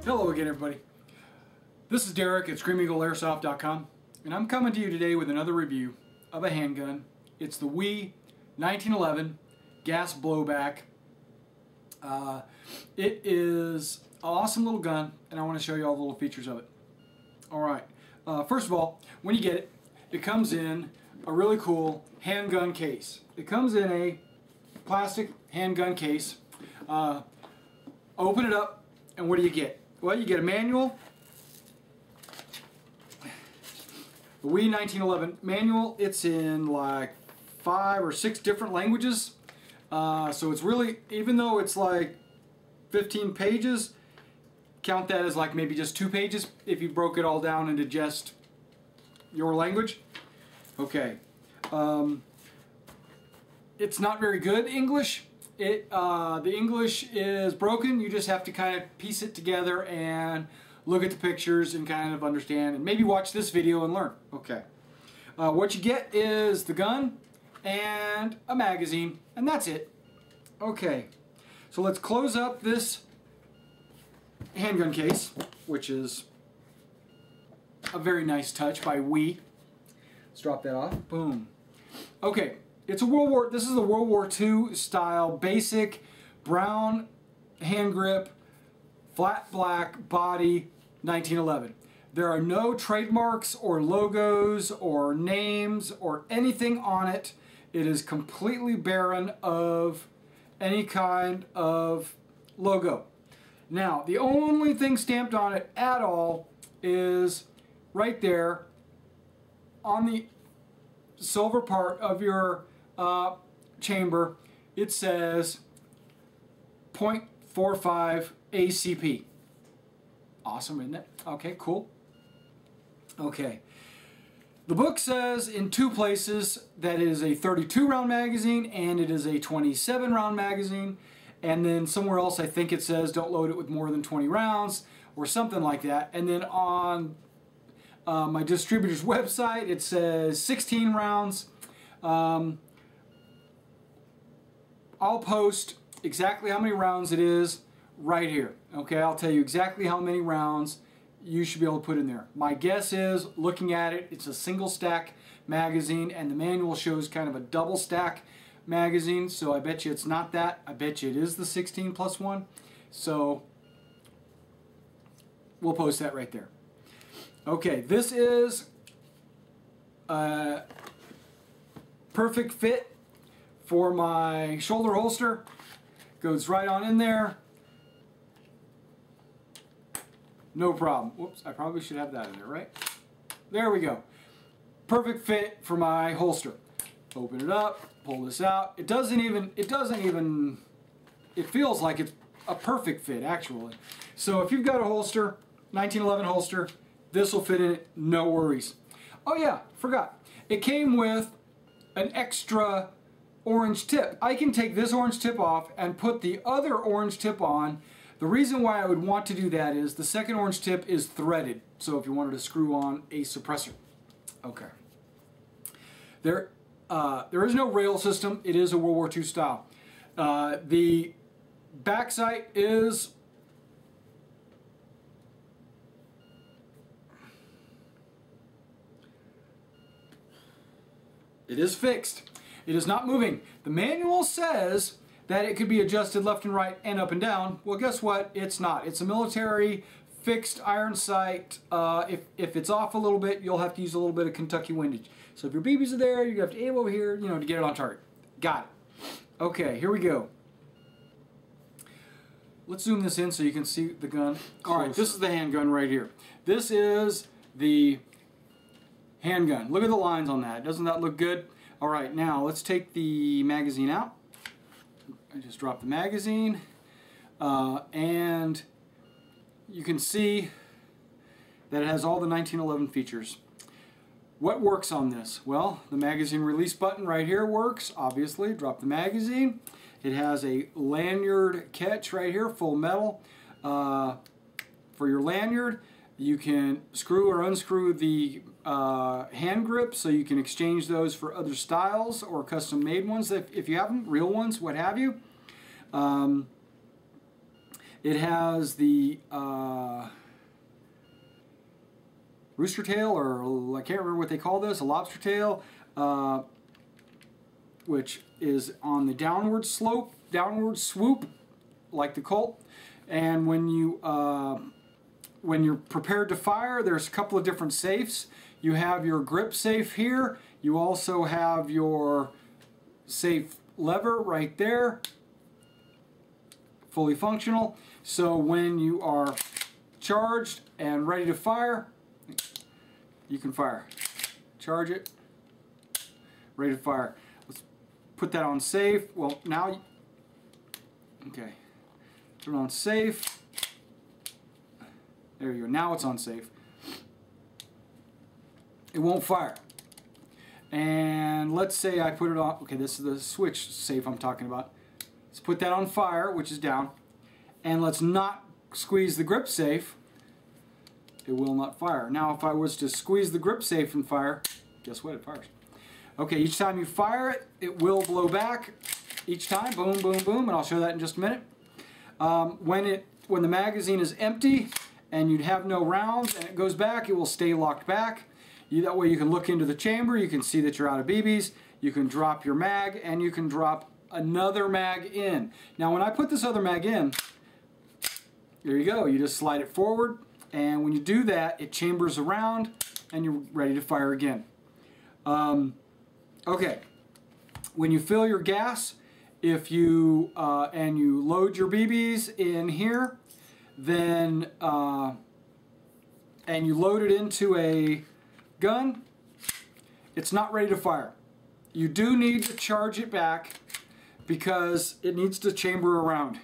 Hello again, everybody. This is Derek at ScreamingEagleAirsoft.com, and I'm coming to you today with another review of a handgun. It's the M1911 gas blowback. It is an awesome little gun, and I want to show you all the little features of it. Alright, first of all, when you get it, it comes in a really cool handgun case. It comes in a plastic handgun case. Open it up, and what do you get? Well, you get a manual, the M1911 manual. It's in like 5 or 6 different languages. So it's really, even though it's like 15 pages, count that as like maybe just 2 pages if you broke it all down into just your language. Okay. It's not very good English. The English is broken. You just have to kind of piece it together and look at the pictures and kind of understand, and maybe watch this video and learn. Okay. What you get is the gun and a magazine, and that's it. Okay. So let's close up this handgun case, which is a very nice touch by We. Let's drop that off. Boom. Okay. This is a World War II style basic brown hand grip, flat black body 1911. There are no trademarks or logos or names or anything on it. It is completely barren of any kind of logo. Now, the only thing stamped on it at all is right there on the silver part of your chamber. It says 0.45 ACP. Awesome, isn't it? Okay, cool. Okay. The book says in 2 places that it is a 32 round magazine and it is a 27 round magazine, and then somewhere else I think it says don't load it with more than 20 rounds or something like that. And then on my distributor's website it says 16 rounds. I'll post exactly how many rounds it is right here. Okay, I'll tell you exactly how many rounds you should be able to put in there. My guess is, looking at it, it's a single stack magazine, and the manual shows kind of a double stack magazine, so I bet you it's not that. I bet you it is the 16 plus 1. So we'll post that right there. Okay, this is a perfect fit for my shoulder holster. Goes right on in there. No problem. Whoops, I probably should have that in there, right? There we go. Perfect fit for my holster. Open it up, pull this out. It feels like it's a perfect fit, actually. So if you've got a holster, 1911 holster, this will fit in it, no worries. Oh yeah, forgot. It came with an extra orange tip. I can take this orange tip off and put the other orange tip on. The reason why I would want to do that is the second orange tip is threaded, so if you wanted to screw on a suppressor. Okay. There is no rail system. It is a World War II style. The back sight is fixed. It is not moving. The manual says that it could be adjusted left and right and up and down. Well, guess what? It's not. It's a military fixed iron sight. If it's off a little bit, you'll have to use a little bit of Kentucky windage. So if your BBs are there, you have to aim over here, to get it on target. Got it. Okay, here we go. Let's zoom this in so you can see the gun closer. All right, this is the handgun right here. This is the handgun. Look at the lines on that. Doesn't that look good? All right, now let's take the magazine out. I just dropped the magazine, and you can see that it has all the 1911 features. What works on this? Well, the magazine release button right here works, obviously. Drop the magazine. It has a lanyard catch right here, full metal, for your lanyard. You can screw or unscrew the hand grips, so you can exchange those for other styles or custom made ones if you have them, real ones, what have you. It has the rooster tail, or I can't remember what they call this, a lobster tail, which is on the downward slope, downward swoop, like the Colt. And when you're prepared to fire, there's a couple of different safes. You have your grip safe here. You also have your safe lever right there, fully functional. So when you are charged and ready to fire, you can fire. Charge it, ready to fire. Let's put that on safe. Well, now, okay, turn on safe. There you go, now it's on safe. It won't fire. And let's say I put it on, okay, this is the switch safe I'm talking about. Let's put that on fire, which is down. And let's not squeeze the grip safe. It will not fire. Now if I was to squeeze the grip safe and fire, guess what, it fires. Okay, each time you fire it, it will blow back. Each time, boom, boom, boom, and I'll show that in just a minute. When the magazine is empty and you'd have no rounds and it goes back, it will stay locked back. That way you can look into the chamber, you can see that you're out of BBs, you can drop your mag, and you can drop another mag in. Now when I put this other mag in, there you go, you just slide it forward, and when you do that, it chambers around and you're ready to fire again. Okay, when you fill your gas, if you and you load your BBs in here, then and you load it into a gun, it's not ready to fire. You do need to charge it back because it needs to chamber around.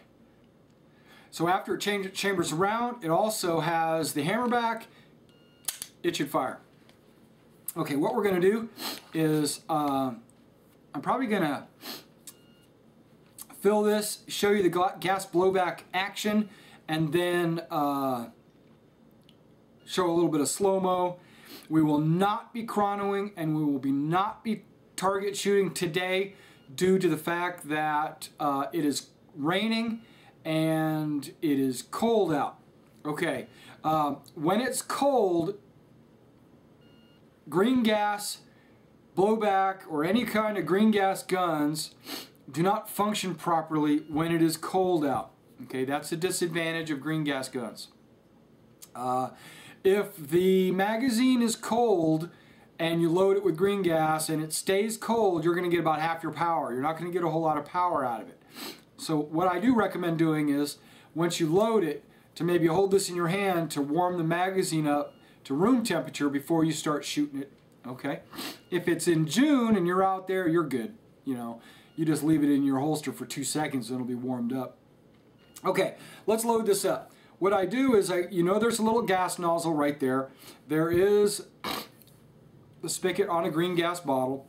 So after it chambers around, it also has the hammer back. It should fire. Okay, what we're going to do is I'm probably going to fill this, show you the gas blowback action, and then show a little bit of slow-mo. We will not be chronoing, and we will not be target shooting today due to the fact that it is raining and it is cold out. Okay, when it's cold, green gas blowback or any kind of green gas guns do not function properly when it is cold out. Okay, that's a disadvantage of green gas guns. If the magazine is cold and you load it with green gas and it stays cold, you're going to get about half your power. You're not going to get a whole lot of power out of it. So what I do recommend doing is, once you load it, to maybe hold this in your hand to warm the magazine up to room temperature before you start shooting it. Okay? If it's in June and you're out there, you're good. You know, you just leave it in your holster for 2 seconds and it'll be warmed up. Okay, let's load this up. What I do is, you know there's a little gas nozzle right there. There is the spigot on a green gas bottle.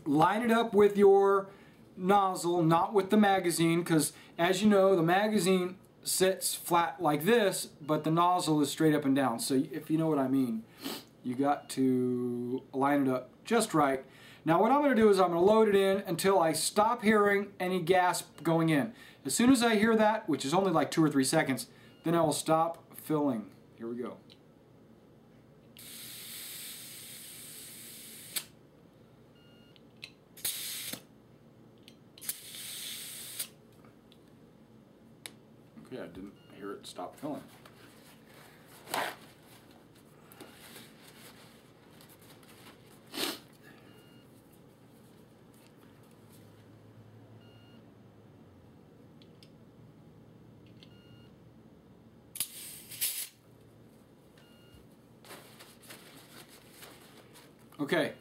Line it up with your nozzle, not with the magazine, because as you know, the magazine sits flat like this, but the nozzle is straight up and down. So if you know what I mean, you got to line it up just right. Now what I'm going to do is I'm going to load it in until I stop hearing any gas going in. As soon as I hear that, which is only like 2 or 3 seconds, then I will stop filling. Here we go. Okay, I didn't hear it stop filling. Okay,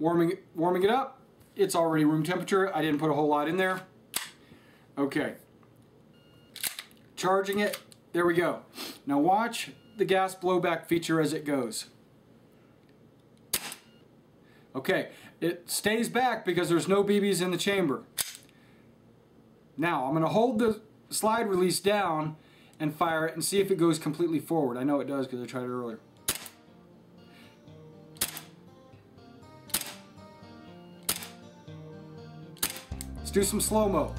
warming it up. It's already room temperature. I didn't put a whole lot in there. Okay, charging it. There we go. Now watch the gas blowback feature as it goes. Okay, it stays back because there's no BBs in the chamber. Now I'm going to hold the slide release down and fire it and see if it goes completely forward. I know it does because I tried it earlier. Let's do some slow-mo.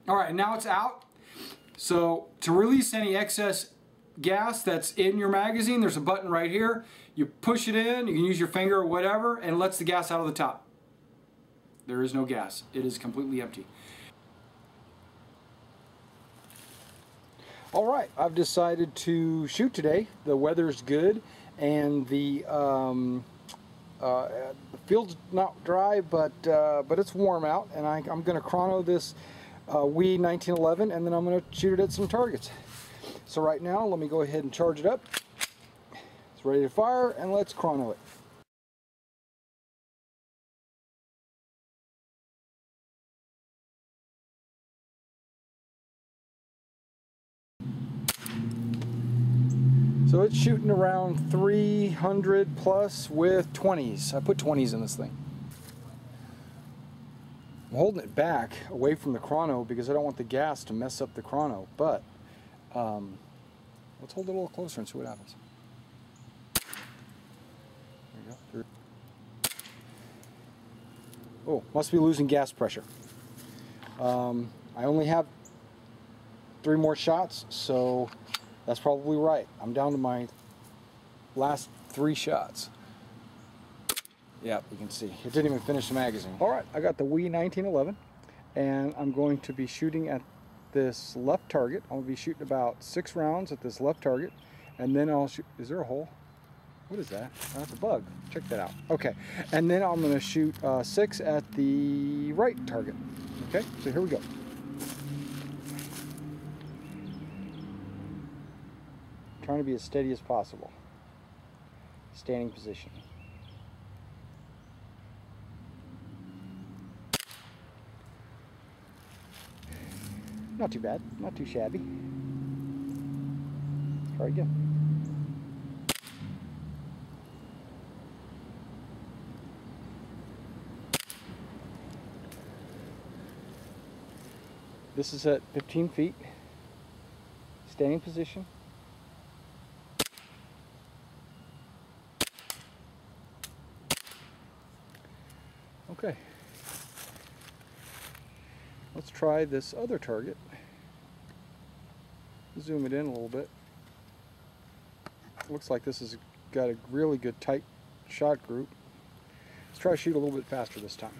All right, now it's out. So to release any excess gas that's in your magazine, there's a button right here. You push it in, you can use your finger or whatever, and it lets the gas out of the top. There is no gas. It is completely empty. All right, I've decided to shoot today. The weather's good, and the field's not dry, but it's warm out, and I'm going to chrono this M1911, and then I'm going to shoot it at some targets. So right now, let me go ahead and charge it up. It's ready to fire, and let's chrono it. So it's shooting around 300 plus with 20s. I put 20s in this thing. I'm holding it back away from the chrono because I don't want the gas to mess up the chrono, but let's hold it a little closer and see what happens. There you go. Oh, must be losing gas pressure. I only have 3 more shots, so that's probably right. I'm down to my last 3 shots. Yeah, you can see. It didn't even finish the magazine. All right, I got the M1911, and I'm going to be shooting at this left target. I'm going to be shooting about 6 rounds at this left target, and then I'll shoot... Is there a hole? What is that? Oh, that's a bug. Check that out. Okay, and then I'm going to shoot 6 at the right target. Okay, so here we go. Trying to be as steady as possible. Standing position. Not too bad, not too shabby. Try again. This is at 15 feet. Standing position. Okay, let's try this other target. Zoom it in a little bit. Looks like this has got a really good tight shot group. Let's try to shoot a little bit faster this time.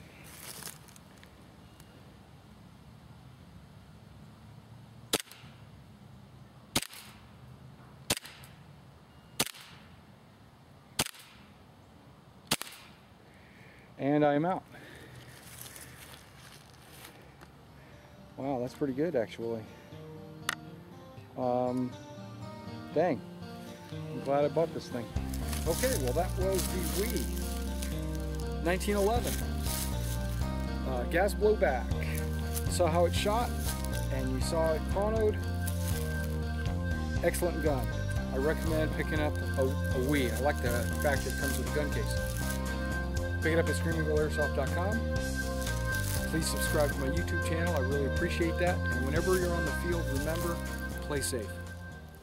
And I am out. Wow, that's pretty good actually. Dang. I'm glad I bought this thing. Okay, well that was the M1911. Gas blowback. You saw how it shot, and you saw it chronoed. Excellent gun. I recommend picking up a Wii. I like the fact that it comes with a gun case. Pick it up at screamingairsoft.com. Please subscribe to my YouTube channel. I really appreciate that. And whenever you're on the field, remember, play safe.